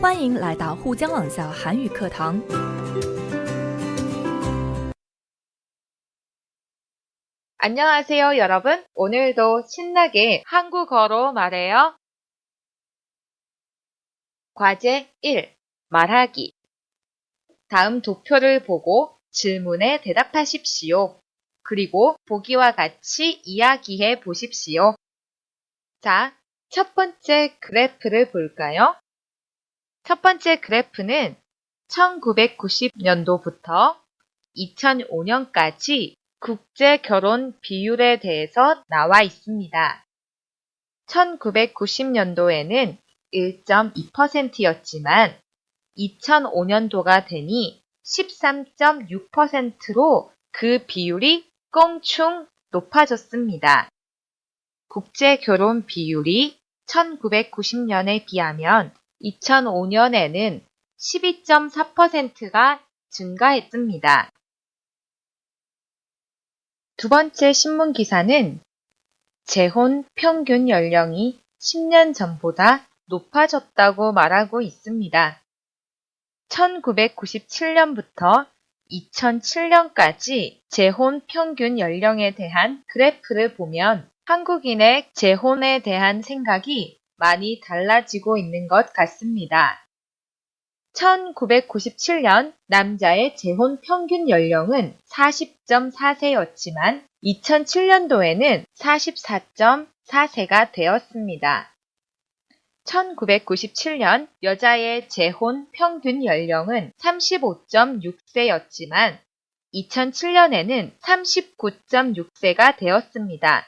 欢迎来到沪江网校韩语课堂。 안녕하세요, 여러분. 오늘도 신나게 한국어로 말해요. 과제 1. 말하기. 다음 도표를 보고 질문에 대답하십시오. 그리고 보기와 같이 이야기해 보십시오. 자, 첫 번째 그래프를 볼까요? 첫 번째 그래프는 1990년도부터 2005년까지 국제 결혼 비율에 대해서 나와 있습니다. 1990년도에는 1.2%였지만 2005년도가 되니 13.6%로 그 비율이 껑충 높아졌습니다. 국제 결혼 비율이 1990년에 비하면 2005년에는 12.4%가 증가했습니다. 두 번째 신문 기사는 재혼 평균 연령이 10년 전보다 높아졌다고 말하고 있습니다. 1997년부터 2007년까지 재혼 평균 연령에 대한 그래프를 보면 한국인의 재혼에 대한 생각이 많이 달라지고 있는 것 같습니다. 1997년 남자의 재혼 평균 연령은 40.4세였지만 2007년도에는 44.4세가 되었습니다. 1997년 여자의 재혼 평균 연령은 35.6세였지만 2007년에는 39.6세가 되었습니다.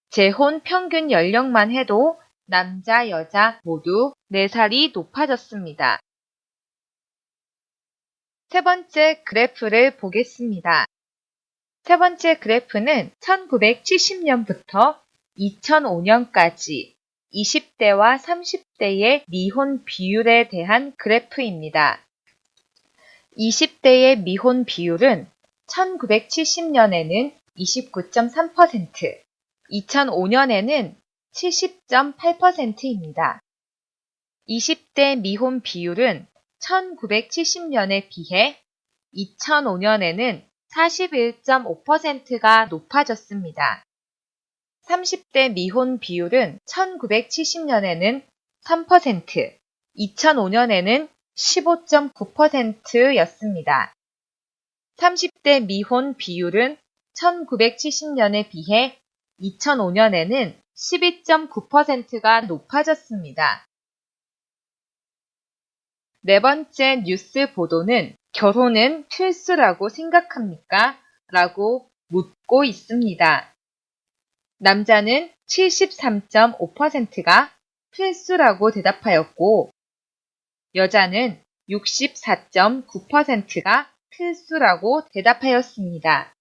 재혼 평균 연령만 해도 남자, 여자 모두 4살이 높아졌습니다. 세 번째 그래프를 보겠습니다. 세 번째 그래프는 1970년부터 2005년까지 20대와 30대의 미혼 비율에 대한 그래프입니다. 20대의 미혼 비율은 1970년에는 29.3%, 2005년에는 70.8%입니다. 20대 미혼 비율은 1970년에 비해 2005년에는 41.5%가 높아졌습니다. 30대 미혼 비율은 1970년에는 3%, 2005년에는 15.9%였습니다. 30대 미혼 비율은 1970년에 비해 2005년에는 12.9%가 높아졌습니다. 네 번째 뉴스 보도는 결혼은 필수라고 생각합니까? 라고 묻고 있습니다. 남자는 73.5%가 필수라고 대답하였고 여자는 64.9%가 필수라고 대답하였습니다.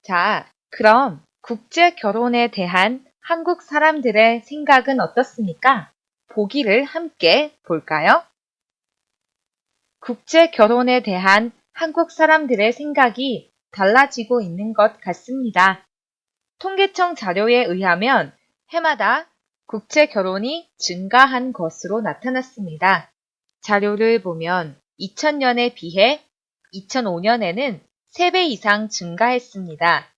자, 그럼 국제 결혼에 대한 한국 사람들의 생각은 어떻습니까? 보기를 함께 볼까요? 국제 결혼에 대한 한국 사람들의 생각이 달라지고 있는 것 같습니다. 통계청 자료에 의하면 해마다 국제 결혼이 증가한 것으로 나타났습니다. 자료를 보면 2000년에 비해 2005년에는 3배 이상 증가했습니다.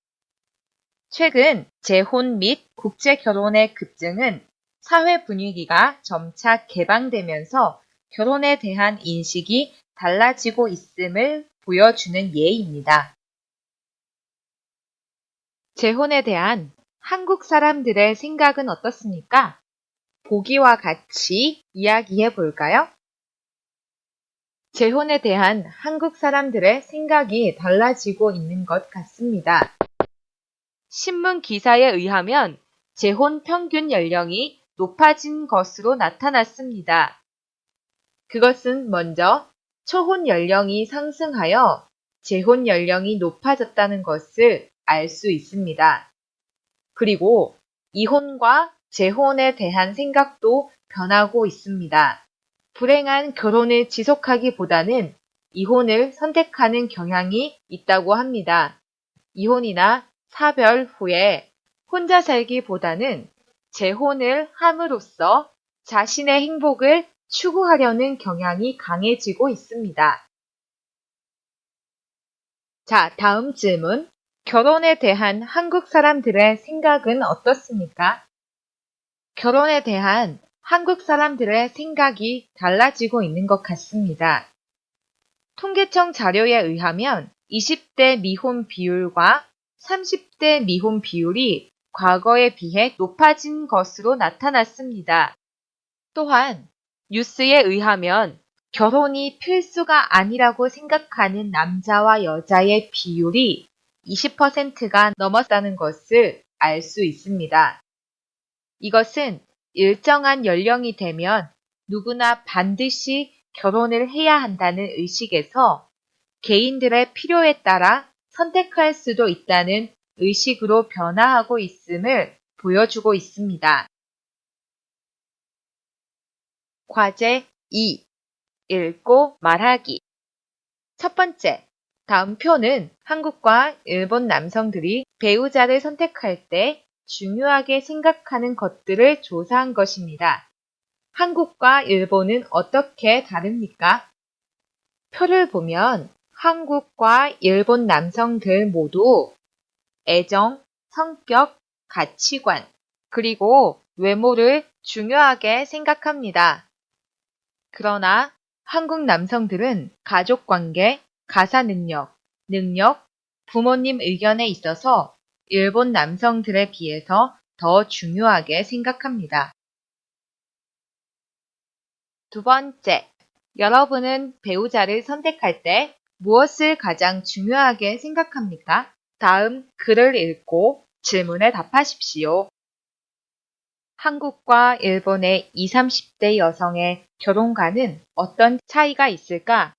최근 재혼 및 국제 결혼의 급증은 사회 분위기가 점차 개방되면서 결혼에 대한 인식이 달라지고 있음을 보여주는 예입니다. 재혼에 대한 한국 사람들의 생각은 어떻습니까? 보기와 같이 이야기해 볼까요? 재혼에 대한 한국 사람들의 생각이 달라지고 있는 것 같습니다. 신문 기사에 의하면 재혼 평균 연령이 높아진 것으로 나타났습니다. 그것은 먼저 초혼 연령이 상승하여 재혼 연령이 높아졌다는 것을 알 수 있습니다. 그리고 이혼과 재혼에 대한 생각도 변하고 있습니다. 불행한 결혼을 지속하기보다는 이혼을 선택하는 경향이 있다고 합니다. 이혼이나 사별 후에 혼자 살기보다는 재혼을 함으로써 자신의 행복을 추구하려는 경향이 강해지고 있습니다. 자, 다음 질문. 결혼에 대한 한국 사람들의 생각은 어떻습니까? 결혼에 대한 한국 사람들의 생각이 달라지고 있는 것 같습니다. 통계청 자료에 의하면 20대 미혼 비율과 30대 미혼 비율이 과거에 비해 높아진 것으로 나타났습니다. 또한 뉴스에 의하면 결혼이 필수가 아니라고 생각하는 남자와 여자의 비율이 20%가 넘었다는 것을 알 수 있습니다. 이것은 일정한 연령이 되면 누구나 반드시 결혼을 해야 한다는 의식에서 개인들의 필요에 따라 선택할 수도 있다는 의식으로 변화하고 있음을 보여주고 있습니다. 과제 2. 읽고 말하기. 첫 번째, 다음 표는 한국과 일본 남성들이 배우자를 선택할 때 중요하게 생각하는 것들을 조사한 것입니다. 한국과 일본은 어떻게 다릅니까? 표를 보면 한국과 일본 남성들 모두 애정, 성격, 가치관, 그리고 외모를 중요하게 생각합니다. 그러나 한국 남성들은 가족관계, 가사 능력, 부모님 의견에 있어서 일본 남성들에 비해서 더 중요하게 생각합니다. 두 번째, 여러분은 배우자를 선택할 때 무엇을 가장 중요하게 생각합니까? 다음 글을 읽고 질문에 답하십시오. 한국과 일본의 20, 30대 여성의 결혼관은 어떤 차이가 있을까?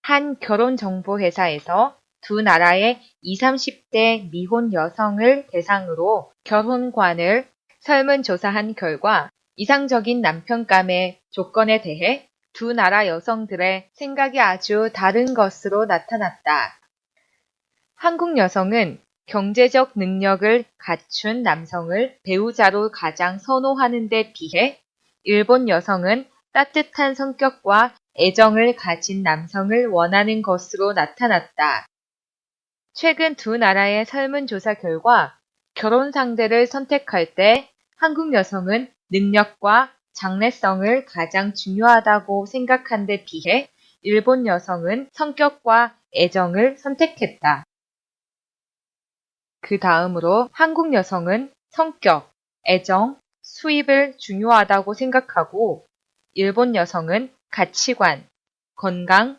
한 결혼정보회사에서 두 나라의 20, 30대 미혼 여성을 대상으로 결혼관을 설문조사한 결과 이상적인 남편감의 조건에 대해 두 나라 여성들의 생각이 아주 다른 것으로 나타났다. 한국 여성은 경제적 능력을 갖춘 남성을 배우자로 가장 선호하는 데 비해 일본 여성은 따뜻한 성격과 애정을 가진 남성을 원하는 것으로 나타났다. 최근 두 나라의 설문조사 결과 결혼 상대를 선택할 때 한국 여성은 능력과 장래성을 가장 중요하다고 생각한 데 비해 일본 여성은 성격과 애정을 선택했다. 그 다음으로 한국 여성은 성격, 애정, 수입을 중요하다고 생각하고 일본 여성은 가치관, 건강,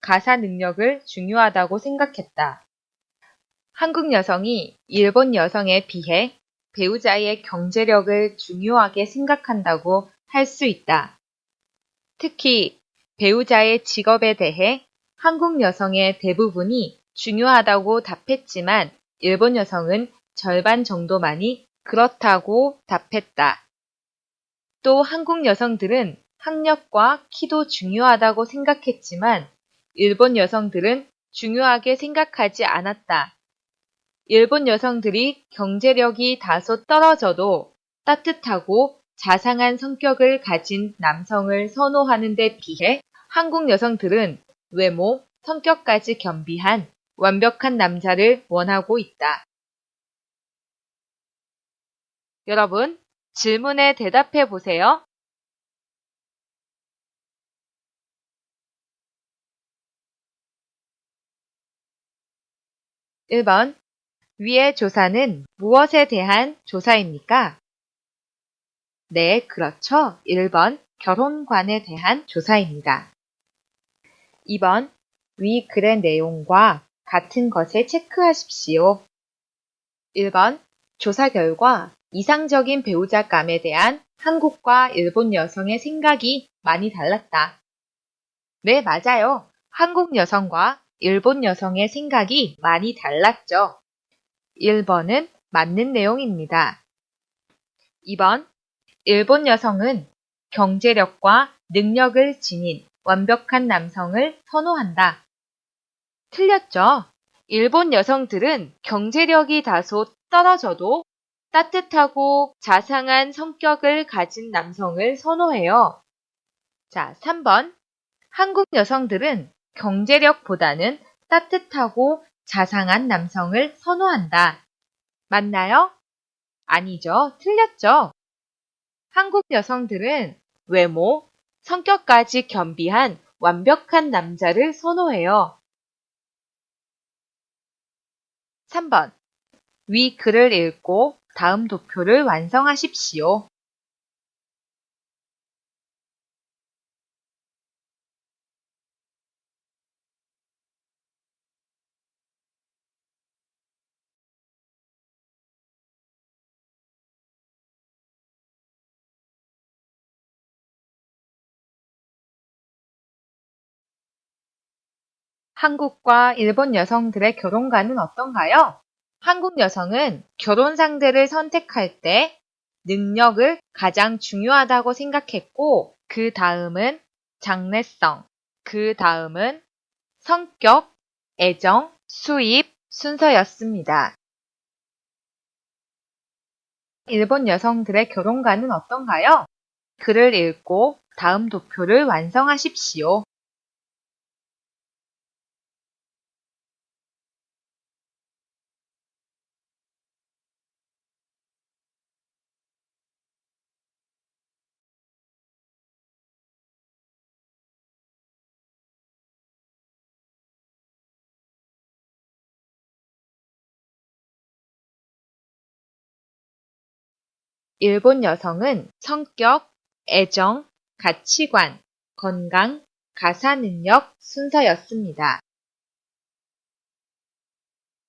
가사 능력을 중요하다고 생각했다. 한국 여성이 일본 여성에 비해 배우자의 경제력을 중요하게 생각한다고 할 수 있다. 특히 배우자의 직업에 대해 한국 여성의 대부분이 중요하다고 답했지만 일본 여성은 절반 정도만이 그렇다고 답했다. 또 한국 여성들은 학력과 키도 중요하다고 생각했지만 일본 여성들은 중요하게 생각하지 않았다. 일본 여성들이 경제력이 다소 떨어져도 따뜻하고 자상한 성격을 가진 남성을 선호하는 데 비해 한국 여성들은 외모, 성격까지 겸비한 완벽한 남자를 원하고 있다. 여러분, 질문에 대답해 보세요. (1번) 위의 조사는 무엇에 대한 조사입니까? 네, 그렇죠. 1번 결혼관에 대한 조사입니다. 2번 위 글의 내용과 같은 것을 체크하십시오. 1번 조사 결과 이상적인 배우자감에 대한 한국과 일본 여성의 생각이 많이 달랐다. 네, 맞아요. 한국 여성과 일본 여성의 생각이 많이 달랐죠. 1번은 맞는 내용입니다. 2번, 일본 여성은 경제력과 능력을 지닌 완벽한 남성을 선호한다. 틀렸죠. 일본 여성들은 경제력이 다소 떨어져도 따뜻하고 자상한 성격을 가진 남성을 선호해요. 자, 3번. 한국 여성들은 경제력보다는 따뜻하고 자상한 남성을 선호한다. 맞나요? 아니죠. 틀렸죠. 한국 여성들은 외모, 성격까지 겸비한 완벽한 남자를 선호해요. 3번. 위 글을 읽고 다음 도표를 완성하십시오. 한국과 일본 여성들의 결혼관은 어떤가요? 한국 여성은 결혼 상대를 선택할 때 능력을 가장 중요하다고 생각했고, 그 다음은 장래성, 그 다음은 성격, 애정, 수입 순서였습니다. 일본 여성들의 결혼관은 어떤가요? 글을 읽고 다음 도표를 완성하십시오. 일본 여성은 성격, 애정, 가치관, 건강, 가사 능력 순서였습니다.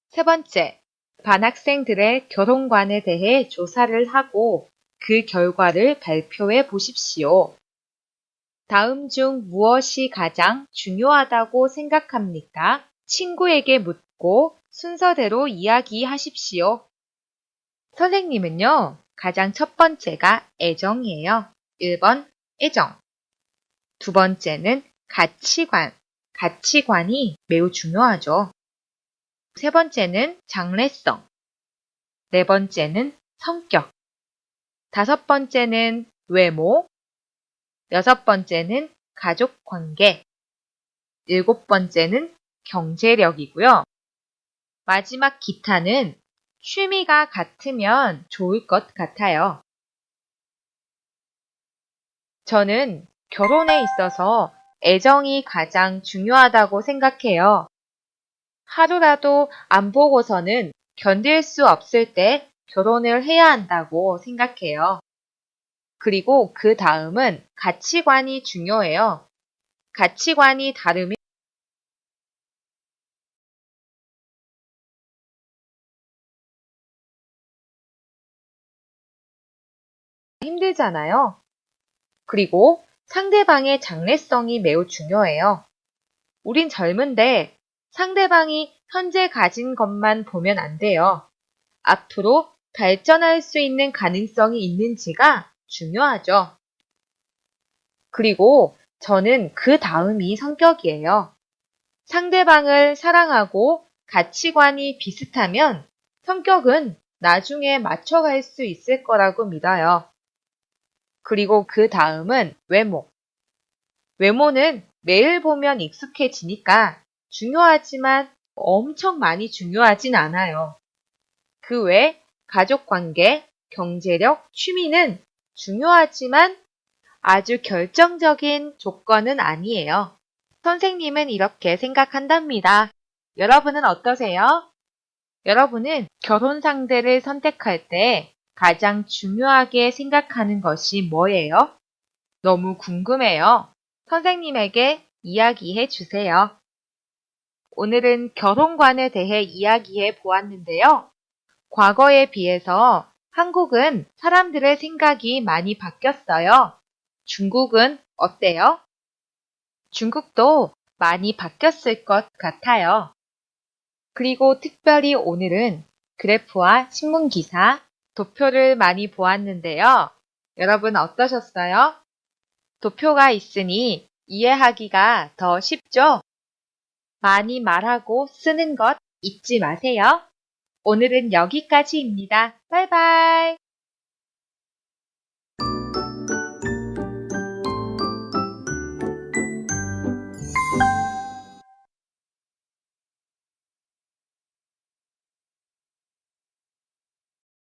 세 번째, 반학생들의 결혼관에 대해 조사를 하고 그 결과를 발표해 보십시오. 다음 중 무엇이 가장 중요하다고 생각합니까? 친구에게 묻고 순서대로 이야기하십시오. 선생님은요, 가장 첫 번째가 애정이에요. 1번 애정. 두 번째는 가치관. 가치관이 매우 중요하죠. 세 번째는 장래성. 네 번째는 성격. 다섯 번째는 외모. 여섯 번째는 가족 관계. 일곱 번째는 경제력이고요. 마지막 기타는 취미가 같으면 좋을 것 같아요. 저는 결혼에 있어서 애정이 가장 중요하다고 생각해요. 하루라도 안 보고서는 견딜 수 없을 때 결혼을 해야 한다고 생각해요. 그리고 그 다음은 가치관이 중요해요. 가치관이 다르면 힘들잖아요. 그리고 상대방의 장래성이 매우 중요해요. 우린 젊은데 상대방이 현재 가진 것만 보면 안 돼요. 앞으로 발전할 수 있는 가능성이 있는지가 중요하죠. 그리고 저는 그 다음이 성격이에요. 상대방을 사랑하고 가치관이 비슷하면 성격은 나중에 맞춰갈 수 있을 거라고 믿어요. 그리고 그 다음은 외모. 외모는 매일 보면 익숙해지니까 중요하지만 엄청 많이 중요하진 않아요. 그 외 가족관계, 경제력, 취미는 중요하지만 아주 결정적인 조건은 아니에요. 선생님은 이렇게 생각한답니다. 여러분은 어떠세요? 여러분은 결혼 상대를 선택할 때 가장 중요하게 생각하는 것이 뭐예요? 너무 궁금해요. 선생님에게 이야기해 주세요. 오늘은 결혼관에 대해 이야기해 보았는데요. 과거에 비해서 한국은 사람들의 생각이 많이 바뀌었어요. 중국은 어때요? 중국도 많이 바뀌었을 것 같아요. 그리고 특별히 오늘은 그래프와 신문기사, 도표를 많이 보았는데요. 여러분 어떠셨어요? 도표가 있으니 이해하기가 더 쉽죠? 많이 말하고 쓰는 것 잊지 마세요. 오늘은 여기까지입니다. 바이바이.